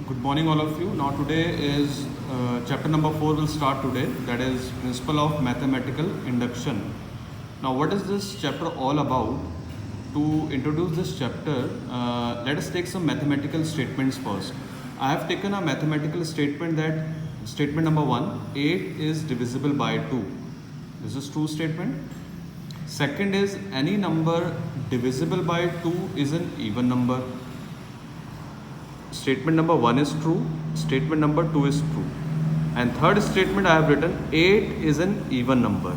Good morning, all of you. Now today is chapter number 4 will start today. That is principle of mathematical induction. Now what is this chapter all about? To introduce this chapter, let us take some mathematical statements first. I have taken a mathematical statement that statement number 1, 8 is divisible by 2. This is true statement. Second is any number divisible by 2 is an even number. Statement number 1 is true, statement number 2 is true. And third statement I have written 8 is an even number.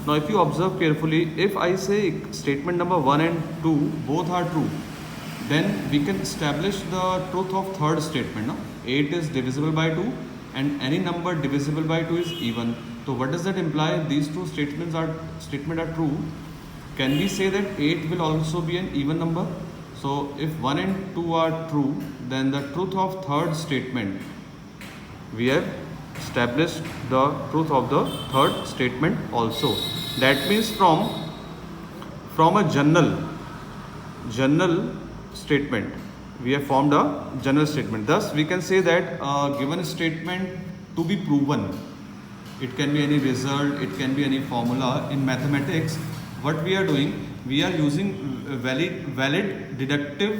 Now if you observe carefully, if I say statement number 1 and 2 both are true, then we can establish the truth of third statement. No? 8 is divisible by 2 and any number divisible by 2 is even. So what does that imply? These two statements are true. Can we say that 8 will also be an even number? So if 1 and 2 are true, then the truth of third statement, we have established the truth of the third statement also. That means from a general statement, we have formed a general statement. Thus we can say that a given statement to be proven, it can be any result, it can be any formula. In mathematics, what we are doing, we are using valid deductive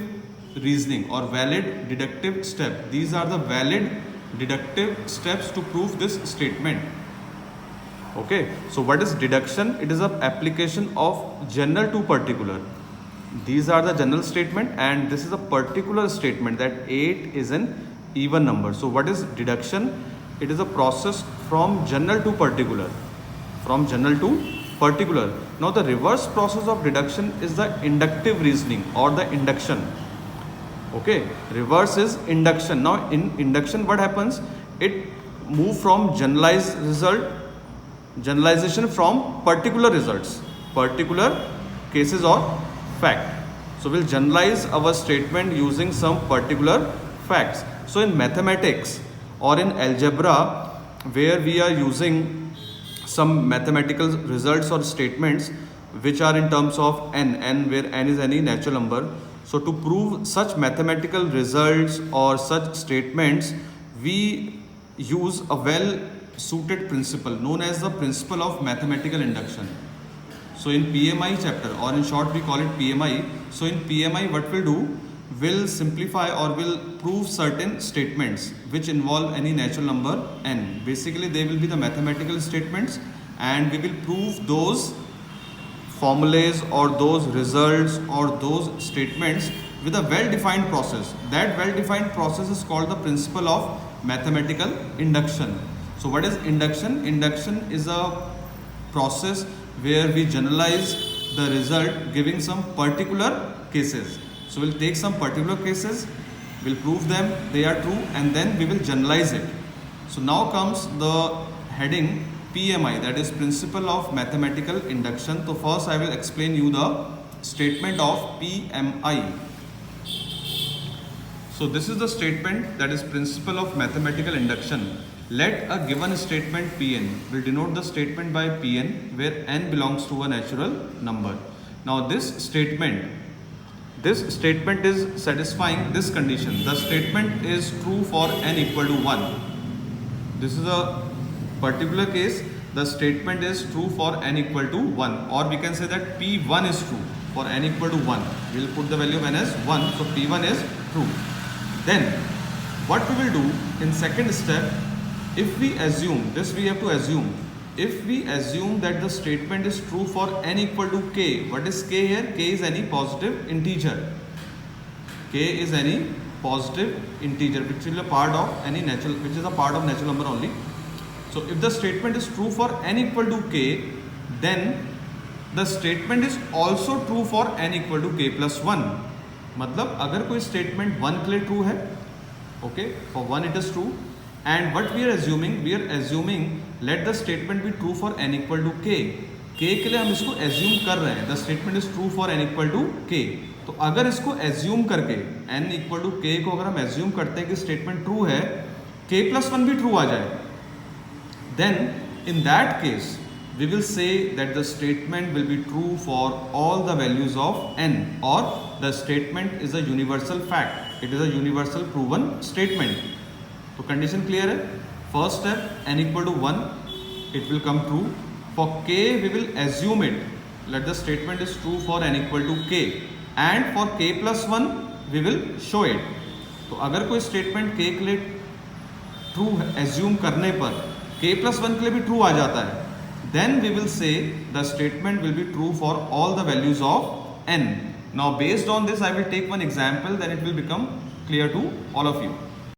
reasoning or valid deductive step. These are the valid deductive steps to prove this statement. Okay, so what is deduction? It is an application of general to particular. These are the general statement and this is a particular statement that 8 is an even number. So what is deduction? It is a process from general to particular. From general to particular. Now the reverse process of deduction is the inductive reasoning or the induction. Okay, reverse is induction. Now in induction what happens? It moves from generalization from particular results, particular cases or fact. So we'll generalize our statement using some particular facts. So in mathematics or in algebra, where we are using some mathematical results or statements which are in terms of n where n is any natural number. So to prove such mathematical results or such statements, we use a well suited principle known as the principle of mathematical induction. So in PMI chapter, or in short we call it PMI. So in PMI what we'll do, will simplify or will prove certain statements which involve any natural number n. Basically they will be the mathematical statements and we will prove those formulas or those results or those statements with a well-defined process. That well-defined process is called the principle of mathematical induction. So what is induction? Induction is a process where we generalize the result giving some particular cases. So we'll take some particular cases, we'll prove them, they are true, and then we will generalize it. So now comes the heading PMI, that is principle of mathematical induction. So first I will explain you the statement of PMI. So this is the statement, that is principle of mathematical induction. Let a given statement Pn, will denote the statement by Pn where n belongs to a natural number. Now this statement is satisfying this condition. The statement is true for n equal to 1. This is a particular case. The statement is true for n equal to 1, or we can say that P1 is true for n equal to 1. We will put the value of n as 1. So P1 is true. Then what we will do in second step, if we assume, this we have to assume, if we assume that the statement is true for n equal to k, what is k here? K is any positive integer. K is any positive integer which is a part of any natural, which is a part of natural number only. So if the statement is true for n equal to k, then the statement is also true for n equal to k plus 1. मतलब अगर कोई statement 1 के लिए true है, okay, for 1 it is true. And what we are assuming let the statement be true for n equal to k. k के लिए हम इसको assume कर रहे हैं, the statement is true for n equal to k. तो अगर इसको assume करके n equal to k को अगर हम assume करते हैं कि statement true है, k plus 1 भी true आ जाए, then in that case we will say that the statement will be true for all the values of n, or the statement is a universal fact. It is a universal proven statement. तो condition clear है. First step n equal to 1, it will come true. For k we will assume it, let the statement is true for n equal to k, and for k plus 1 we will show it. तो अगर कोई statement k के लिए true assume करने पर k plus 1 के लिए भी ट्रू आ जाता है, then we will say the statement will be true for all the values of n. Now based on this I will take one example, then it will become clear to all of you.